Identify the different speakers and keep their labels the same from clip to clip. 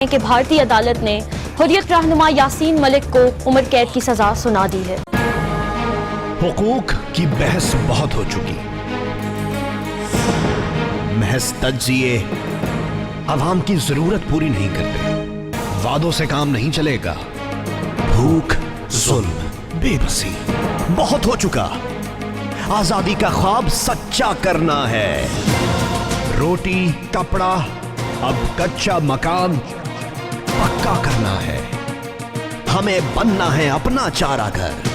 Speaker 1: کہ بھارتی عدالت نے حریت رہنما یاسین ملک کو عمر قید کی سزا سنا دی ہے۔
Speaker 2: حقوق کی بحث بہت ہو چکی، محض تجزیے عوام کی ضرورت پوری نہیں کرتے، وعدوں سے کام نہیں چلے گا، بھوک، ظلم، بے بسی بہت ہو چکا، آزادی کا خواب سچا کرنا ہے، روٹی کپڑا اب کچا مکان پکا کرنا ہے، ہمیں بننا ہے اپنا چارہ گھر،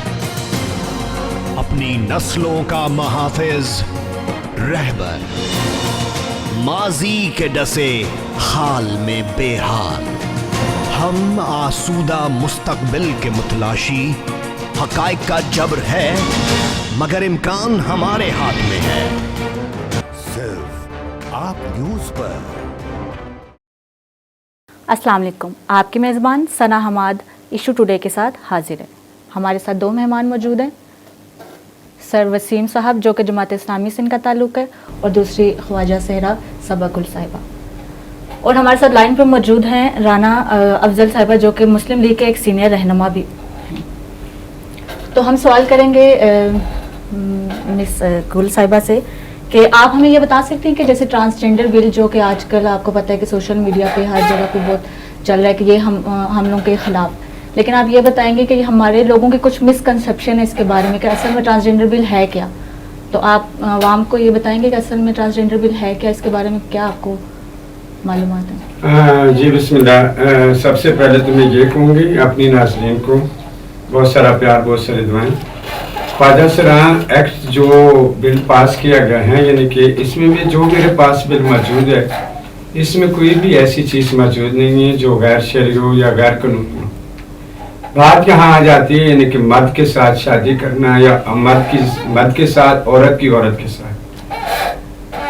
Speaker 2: اپنی نسلوں کا محافظ رہبر، ماضی کے ڈسے حال میں بے حال، ہم آسودہ مستقبل کے متلاشی، حقائق کا جبر ہے مگر امکان ہمارے ہاتھ میں ہے، صرف آپ نیوز پر۔
Speaker 3: السلام علیکم، آپ کی میزبان ثنا حماد ایشو ٹوڈے کے ساتھ حاضر ہے۔ ہمارے ساتھ دو مہمان موجود ہیں، سر وسیم صاحب جو کہ جماعت اسلامی سے ان کا تعلق ہے، اور دوسری خواجہ صحرا صبا گل صاحبہ، اور ہمارے ساتھ لائن پہ موجود ہیں رانا افضل صاحبہ جو کہ مسلم لیگ کے ایک سینئر رہنما بھی ہیں۔ تو ہم سوال کریں گے مس گل صاحبہ سے کہ آپ ہمیں یہ بتا سکتے ہیں کہ جیسے ٹرانسجینڈر بل جو کہ آج کل آپ کو پتہ ہے کہ سوشل میڈیا پہ ہر جگہ پہ بہت چل رہا ہے کہ یہ ہم لوگوں کے خلاف، لیکن آپ یہ بتائیں گے کہ ہمارے لوگوں کے کچھ مسکنسیپشن ہے اس کے بارے میں کہ اصل میں ٹرانسجینڈر بل ہے کیا؟ تو آپ عوام کو یہ بتائیں گے کہ اصل میں ٹرانسجینڈر بل ہے کیا، اس کے بارے میں کیا آپ کو معلومات ہیں؟
Speaker 4: جی بسم اللہ، سب سے پہلے تو میں یہ کہوں گی اپنی ناظرین کو بہت سارا پیار، بہت سارے دعائیں۔ خواجہ سرا ایکٹ جو بل پاس کیا گیا ہے، یعنی کہ اس میں بھی جو میرے پاس بل موجود ہے اس میں کوئی بھی ایسی چیز موجود نہیں ہے جو غیر شرعی ہو یا غیر قانونی ہو۔ بات یہاں آ جاتی ہے یعنی کہ مرد کے ساتھ شادی کرنا یا مرد کے ساتھ عورت کی عورت کے ساتھ،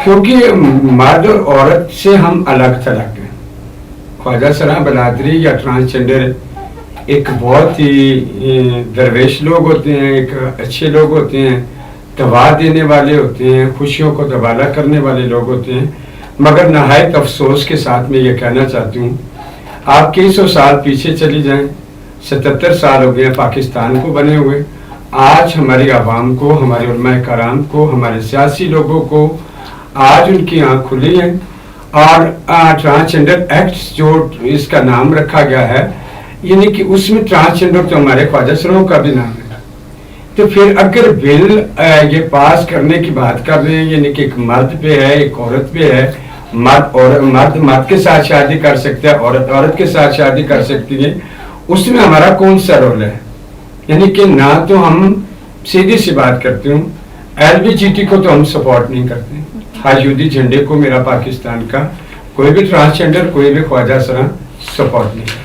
Speaker 4: کیونکہ مرد اور عورت سے ہم الگ تھلگ ہیں۔ خواجہ سرا برادری یا ٹرانسجینڈر ایک بہت ہی درویش لوگ ہوتے ہیں، ایک اچھے لوگ ہوتے ہیں، دبا دینے والے ہوتے ہیں، خوشیوں کو دبالا کرنے والے لوگ ہوتے ہیں، مگر نہایت افسوس کے ساتھ میں یہ کہنا چاہتی ہوں، آپ کئی سو سال پیچھے چلی جائیں، 77 سال ہو گئے پاکستان کو بنے ہوئے، آج ہماری عوام کو، ہمارے علماء کرام کو، ہمارے سیاسی لوگوں کو آج ان کی آنکھ کھلی ہے، اور ٹرانسجینڈر ایکٹ جو اس کا نام رکھا گیا ہے، یعنی کہ اس میں ٹرانسجینڈر تو ہمارے خواجہ سروں کا بھی نام ہے۔ تو پھر اگر بل یہ پاس کرنے کی بات کر رہے ہیں، یعنی کہ ایک مرد پہ ہے، ایک عورت پہ ہے، مرد کے ساتھ شادی کر سکتے ہیں، عورت کے ساتھ شادی کر سکتی ہے، اس میں ہمارا کون سا رول ہے؟ یعنی کہ نہ تو ہم سیدھی سی بات کرتے ہوں، LGBT کو تو ہم سپورٹ نہیں کرتے، حاجودی جھنڈے کو میرا پاکستان کا کوئی بھی ٹرانسجینڈر، کوئی بھی خواجہ سرا سپورٹ نہیں کرتا۔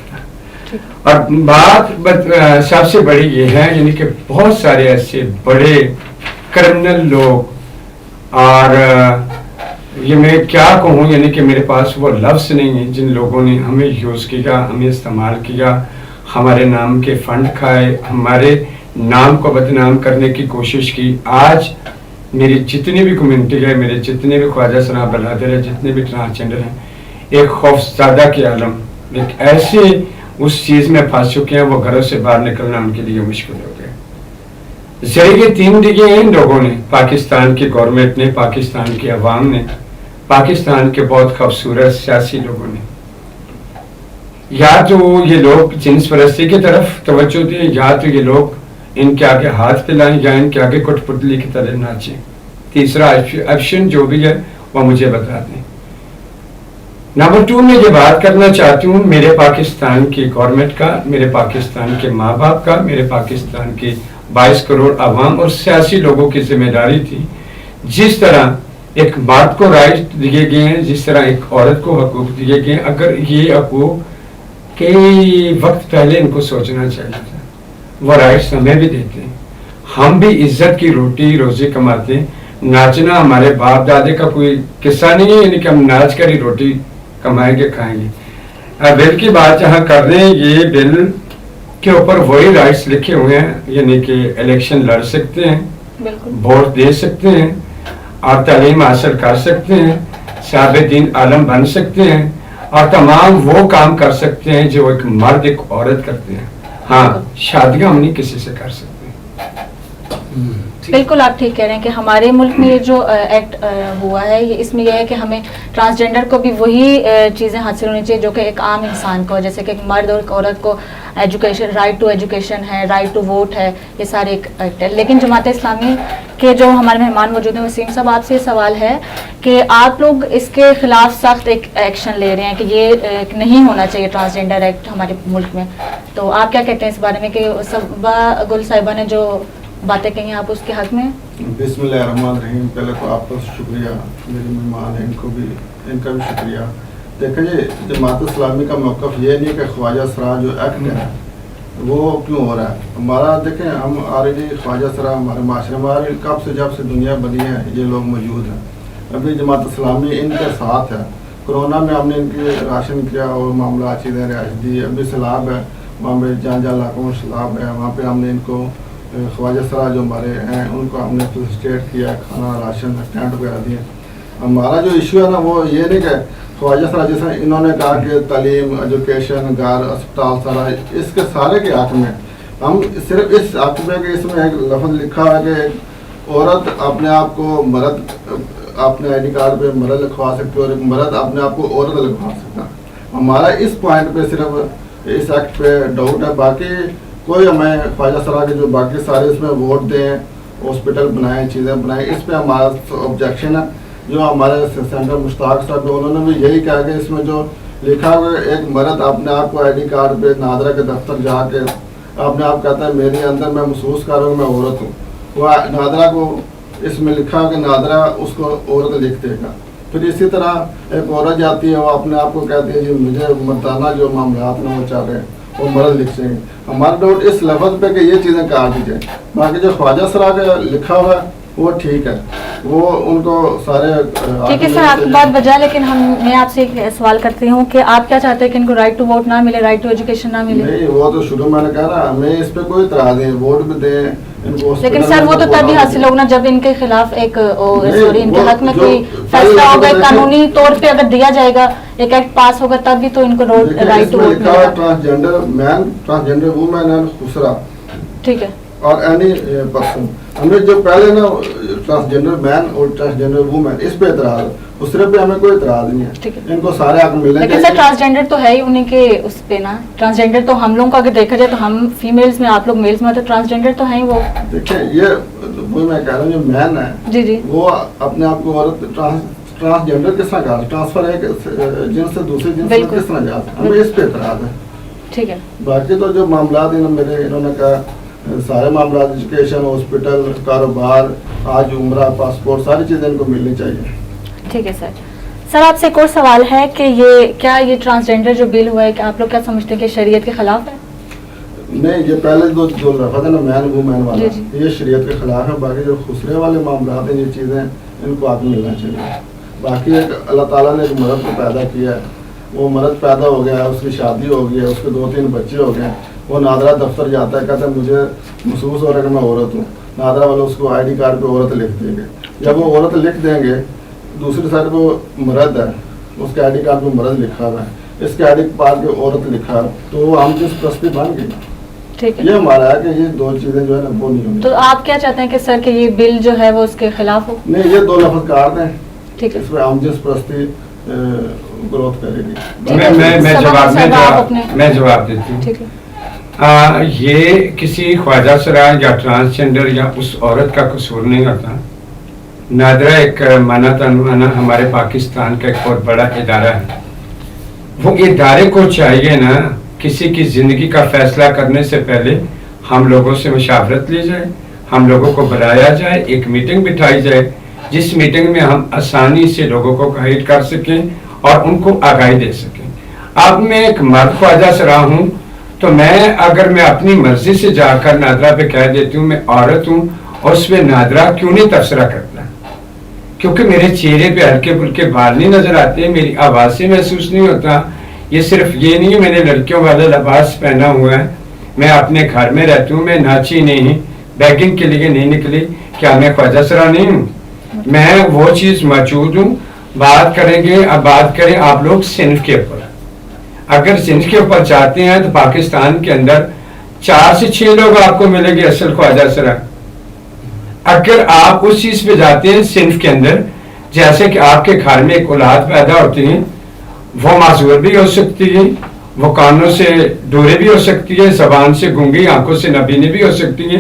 Speaker 4: اور بات سب سے بڑی یہ ہے یعنی کہ بہت سارے ایسے بڑے کرمنل لوگ، اور یہ میں کیا کہوں، یعنی کہ میرے پاس وہ لفظ نہیں ہیں، جن لوگوں نے ہمیں یوز کیا، ہمیں استعمال کیا، ہمارے نام کے فنڈ کھائے، ہمارے نام کو بدنام کرنے کی کوشش کی۔ آج میری جتنی بھی کمیونٹی ہے، میرے جتنے بھی خواجہ سرا برادر ہیں، جتنے بھی ٹرانسجینڈر ہیں، ایک خوفزدہ کے عالم، ایک ایسے اس چیز میں پھنس چکے ہیں، وہ گھروں سے باہر نکلنا ان کے لیے مشکل ہو گیا۔ ذریعے 3 دیے ہیں ان لوگوں نے، پاکستان کی گورنمنٹ نے، پاکستان کی عوام نے، پاکستان کے بہت خوبصورت سیاسی لوگوں نے، یا تو یہ لوگ جنس پرستی کی طرف توجہ دیں، یا تو یہ لوگ ان کے آگے ہاتھ پھیلائیں یا ان کے آگے کٹ پتلی کی طرح ناچیں۔ تیسرا آپشن جو بھی ہے وہ مجھے بتا دیں۔ نمبر 2 میں یہ بات کرنا چاہتی ہوں میرے پاکستان کی گورنمنٹ کا، میرے پاکستان کے ماں باپ کا، میرے پاکستان کے 22 کروڑ عوام اور سیاسی لوگوں کی ذمہ داری تھی، جس طرح ایک مرد کو رائٹ دیے گئے ہیں، جس طرح ایک عورت کو حقوق دیے گئے ہیں، اگر یہ حقوق کئی وقت پہلے ان کو سوچنا چاہیے تھا، وہ رائٹس ہمیں بھی دیتے ہیں، ہم بھی عزت کی روٹی روزی کماتے ہیں، ناچنا ہمارے باپ دادے کا کوئی قصہ نہیں ہے، یعنی کہ ہم ناچ کر ہی روٹی کمائیں گے، کھائیں گے۔ بل کی بات جہاں کر رہے ہیں، یہ بل کے اوپر وہی رائٹس لکھے ہوئے ہیں، یعنی کہ الیکشن لڑ سکتے ہیں، ووٹ دے سکتے ہیں، اور تعلیم حاصل کر سکتے ہیں، صاحب دین عالم بن سکتے ہیں، اور تمام وہ کام کر سکتے ہیں جو ایک مرد ایک عورت کرتے ہیں. ہاں شادیاں ہم نہیں کسی سے کر سکتے.
Speaker 3: بالکل آپ ٹھیک کہہ رہے ہیں کہ ہمارے ملک میں یہ جو ایکٹ ہوا ہے یہ اس میں یہ ہے کہ ہمیں ٹرانسجینڈر کو بھی وہی چیزیں حاصل ہونی چاہیے جو کہ ایک عام انسان کو، جیسے کہ ایک مرد اور ایک عورت کو ایجوکیشن، رائٹ ٹو ایجوکیشن ہے، رائٹ ٹو ووٹ ہے، یہ سارے ایک ایکٹ ہے. لیکن جماعت اسلامی کے جو ہمارے مہمان موجود ہیں، وسیم صاحب آپ سے یہ سوال ہے کہ آپ لوگ اس کے خلاف سخت ایک ایکشن لے رہے ہیں کہ یہ نہیں ہونا چاہیے ٹرانسجینڈر ایکٹ ہمارے ملک میں، تو آپ کیا کہتے ہیں اس بارے میں کہ صبا گل صاحبہ نے جو باتیں کہیں آپ اس کے حق میں؟
Speaker 5: بسم اللہ الرحمن الرحیم. پہلے تو آپ کا شکریہ، میرے مہمان ہیں ان کا بھی شکریہ. دیکھیں جی جماعت اسلامی کا موقف یہ نہیں کہ خواجہ سرا جو ایکٹ ہے وہ کیوں ہو رہا ہے. ہمارا دیکھیں ہم آلریڈی خواجہ سرا ہمارے معاشرے میں کب سے جب سے دنیا بنی ہے یہ لوگ موجود ہیں. ابھی جماعت اسلامی ان کے ساتھ ہے. کرونا میں ہم نے ان کی راشن کیا اور معاملات چیزیں رہائش دی. ابھی سیلاب ہے وہاں پہ جہاں جہاں علاقوں میں سیلاب ہے وہاں پہ ہم نے ان کو خواجہ سرا جو ہمارے ہیں ان کو ہم نے فیسیلیٹیٹ کیا، کھانا راشن ٹینٹ وغیرہ دیے. ہمارا جو ایشو ہے نا وہ یہ نہیں کہ خواجہ سرا جیسے انہوں نے کہا کہ تعلیم، ایجوکیشن، گھر، اسپتال سارا اس کے سارے کے حق میں ہم صرف اس حق میں کہ اس میں ایک لفظ لکھا ہے کہ ایک عورت اپنے آپ کو مرد اپنے آئی ڈی کارڈ پہ مرد لکھوا سکتے اور ایک مرد اپنے آپ کو عورت لکھوا سکتا. ہمارا اس پوائنٹ پہ صرف اس ایکٹ پہ ڈاؤٹ ہے. باقی کوئی ہمیں خواجہ سرا کے جو باقی سارے اس میں ووٹ دیں، ہاسپٹل بنائیں، چیزیں بنائیں، اس پہ ہمارا آبجیکشن ہے. جو ہمارے سینٹر مشتاق صاحب ہیں انہوں نے بھی یہی کہا کہ اس میں جو لکھا ہوا ہے ایک مرد اپنے آپ کو آئی ڈی کارڈ پہ نادرا کے دفتر جا کے اپنے آپ کہتا ہے میرے اندر میں محسوس کر رہا ہوں میں عورت ہوں. وہ نادرا کو اس میں لکھا کہ نادرا اس کو عورت لکھ دے گا. پھر اسی طرح ایک عورت جاتی ہے وہ اپنے آپ کو کہتی ہے جی مجھے مردانہ جو معاملات میں وہ چاہ رہے ہیں وہ مرد لکھ دیں گے. ہمارا ڈاؤٹ اس لفظ پہ کہ یہ چیزیں کہا دی جائیں. باقی جو خواجہ سرا کا لکھا ہوا ہے وہ ٹھیک ہے، وہ ان کو سارے
Speaker 3: ٹھیک ہے سر آپ کی بات بجا. لیکن میں آپ سے ایک سوال کرتی ہوں کہ آپ کیا چاہتے ہیں کہ ان کو رائٹ ٹو ووٹ نہ ملے، رائٹ ٹو ایجوکیشن نہ ملے؟
Speaker 5: نہیں وہ تو شروع میں نے کہا نا ہمیں اس پہ کوئی اعتراض نہیں، ووٹ بھی دیں ان کو.
Speaker 3: لیکن سر وہ تو تبھی حاصل ہوگا نا جب ان کے خلاف ایک سوری ان کے حق میں کوئی فیصلہ ہوگا، قانونی طور پہ اگر دیا جائے گا، ایک ایکٹ پاس ہوگا تب بھی تو ان کو رائٹ ٹو ووٹ ملے گا.
Speaker 5: Transgender man, transgender woman and خسرا،
Speaker 3: ٹھیک ہے،
Speaker 5: اور اینی پرسن. ہم نے جو پہلے نا ٹرانسجینڈر مین اور ٹرانسجینڈر وومین اس پہ اعتراض، دوسرے پہ ہمیں کوئی اعتراض نہیں ہے. ان کو سارے حق ملنے
Speaker 3: لیکن سر ٹرانسجینڈر تو ہے ہی انہیں کے اس پہ نا. ٹرانسجینڈر تو ہم لوگوں کو اگر دیکھا جائے تو ہم فیمیلز میں، آپ لوگ میلز میں، تو ٹرانسجینڈر تو ہیں وہ.
Speaker 5: دیکھیں یہ وہ میں کہہ رہا ہوں جو مین ہے
Speaker 3: جی جی
Speaker 5: وہ اپنے آپ کو عورت ٹرانسجینڈر کس طرح کہا، ٹرانسفر ہے جنس سے دوسرے جنس میں کس طرح جاتا ہے، ہمیں اس پہ اعتراض ہے.
Speaker 3: ٹھیک ہے.
Speaker 5: باقی تو جو معاملات انہوں نے کہا سارے معاملات، ایجوکیشن، ہاسپٹل، کاروبار، آج عمرہ، پاسپورٹ، ساری چیزیں ان کو ملنی چاہیے.
Speaker 3: ٹھیک ہے سر. سر آپ سے ایک اور سوال ہے کہ یہ ٹرانسجینڈر جو بل ہوا ہے کہ آپ لوگ کیا سمجھتے ہیں کہ شریعت کے خلاف ہے؟
Speaker 5: نہیں، یہ پہلے جو رفع ہے نا مین وومین والا یہ شریعت کے خلاف ہے. باقی جو خسرے والے معاملات ہیں یہ چیزیں ان کو آگے ملنا چاہیے. باقی ایک اللہ تعالیٰ نے ایک مرد کو پیدا کیا ہے، وہ مرد پیدا ہو گیا ہے، اس کی شادی ہو گئی ہے، اس کے 2-3 بچے ہو گئے ہیں. وہ نادرا دفتر جاتا ہے، کہتا ہے مجھے محسوس ہو رہا ہے کہ میں عورت ہوں. نادرا والے اس کو آئی ڈی کارڈ پہ عورت لکھ دیں گے. جب وہ عورت لکھ دیں گے دوسری سائڈ پہ مرد ہے، اس کے آئی ڈی کارڈ پہ مرد لکھا ہوا ہے، اس کے آئی ڈی کارڈ پہ عورت لکھا ہے، تو وہ ہم جس پرستی بن گئی.
Speaker 3: ٹھیک ہے.
Speaker 5: یہ ہمارا ہے کہ یہ دو چیزیں جو ہے نا وہ نہیں ہونی.
Speaker 3: تو آپ کیا چاہتے ہیں کہ سر کہ یہ بل جو ہے وہ اس کے خلاف ہو؟
Speaker 5: نہیں، یہ 2 لفظ کاٹ دیں.
Speaker 3: ٹھیک ہے.
Speaker 5: اس میں ہم جس پرستی گروتھ کرے گی.
Speaker 4: میں جواب دیتی ہوں.
Speaker 3: ٹھیک ہے.
Speaker 4: یہ کسی خواجہ سرا یا ٹرانسجینڈر یا اس عورت کا قصور نہیں ہوتا. نادرا ایک مانا تنمانا ہمارے پاکستان کا ایک بہت بڑا ادارہ ہے. وہ ادارے کو چاہیے نا کسی کی زندگی کا فیصلہ کرنے سے پہلے ہم لوگوں سے مشاورت لی جائے، ہم لوگوں کو بلایا جائے، ایک میٹنگ بٹھائی جائے جس میٹنگ میں ہم آسانی سے لوگوں کو گائیڈ کر سکیں اور ان کو آگاہی دے سکیں. اب میں ایک مرد خواجہ سرا ہوں تو اگر میں اپنی مرضی سے جا کر نادرا پہ کہہ دیتی ہوں میں عورت ہوں اور اس پہ نادرا کیوں نہیں تبصرہ کرتا؟ کیونکہ میرے چہرے پہ ہلکے پھلکے بال نہیں نظر آتے، میری آواز سے محسوس نہیں ہوتا. یہ صرف یہ نہیں ہے میں نے لڑکیوں والا لباس پہنا ہوا ہے، میں اپنے گھر میں رہتی ہوں، میں ناچی نہیں، بیگنگ کے لیے نہیں نکلی، کیا میں خواجہ سرا نہیں ہوں؟ میں وہ چیز موجود ہوں بات کریں گے. اب بات کریں آپ لوگ صنف کے اوپر. اگر صنف کے اوپر چاہتے ہیں تو پاکستان کے اندر 4 سے 6 لوگ آپ کو ملیں گے اصل خواجہ سرا. اگر آپ اس چیز پہ جاتے ہیں صنف کے اندر، جیسے کہ آپ کے گھر میں ایک اولاد پیدا ہوتی ہے، وہ معذور بھی ہو سکتی ہے، وہ کانوں سے دورے بھی ہو سکتی ہے، زبان سے گونگی، آنکھوں سے نابینے بھی ہو سکتی ہیں،